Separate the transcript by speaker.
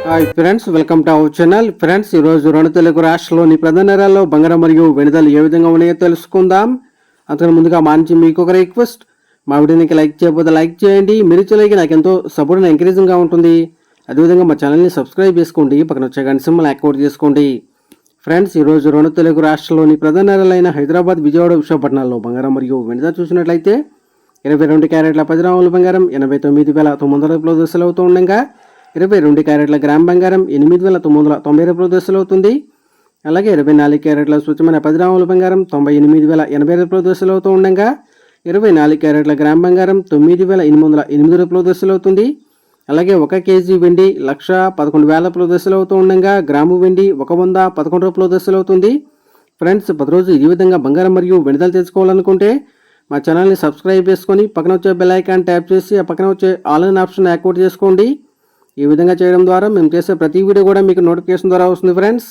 Speaker 1: Hi friends, welcome to our channel. Friends, ఈరోజు రెండు తెలుగు రాష్ట్రాల్లోని ప్రధాన నగరాల్లో బంగారం మరియు వెనుదలు ఏ విధంగా ఉన్నాయో తెలుసుకుందాం. అంతకన్నా ముందుగా మా నుంచి మీకు ఒక రిక్వెస్ట్, మా వీడియోకి లైక్ చేయకపోతే లైక్ చేయండి. మీరు ఇచ్చే నాకు ఎంతో సపోర్ట్ అండ్ ఎంకరేజింగ్గా ఉంటుంది. అదేవిధంగా మా ఛానల్ని సబ్స్క్రైబ్ చేసుకోండి, పక్కన వచ్చే గంట సింబల్ యాక్టివేట్ చేసుకోండి. ఫ్రెండ్స్, ఈరోజు రెండు తెలుగు రాష్ట్రాల్లోని ప్రధాన నగరాలైన హైదరాబాద్, విజయవాడ, విశాఖపట్నాల్లో బంగారం మరియు వెనుదలు చూసినట్లయితే 22 క్యారెట్ల 10 గ్రాముల బంగారం 89,900 దశలు అవుతూ ఉండగా 22 క్యారెట్ల గ్రామ్ బంగారం 8,990 దశలు అవుతుంది. అలాగే 24 క్యారెట్ల స్వచ్ఛమైన 10 గ్రాముల బంగారం 98,080 దశలు అవుతూ ఉండగా 24 క్యారెట్ల గ్రామ్ బంగారం 9,808 దశలు అవుతుంది. అలాగే 1 కేజీ వెండి 1,11,000 దశలు అవుతూ ఉండగా గ్రాము వెండి 111 దశలు అవుతుంది. ఫ్రెండ్స్, ప్రతిరోజు ఈ విధంగా బంగారం మరియు వెనుదలు తెలుసుకోవాలనుకుంటే మా ఛానల్ని సబ్స్క్రైబ్ చేసుకొని పక్కన వచ్చే బెల్ ఐకాన్ ట్యాప్ చేసి ఆ పక్కన వచ్చే ఆల్ ఇన్ ఆప్షన్ యాక్టివేట్ చేసుకోండి. ఈ విధంగా చేయడం ద్వారా మేము చేసే ప్రతి వీడియో కూడా మీకు నోటిఫికేషన్ ద్వారా వస్తుంది. ఫ్రెండ్స్,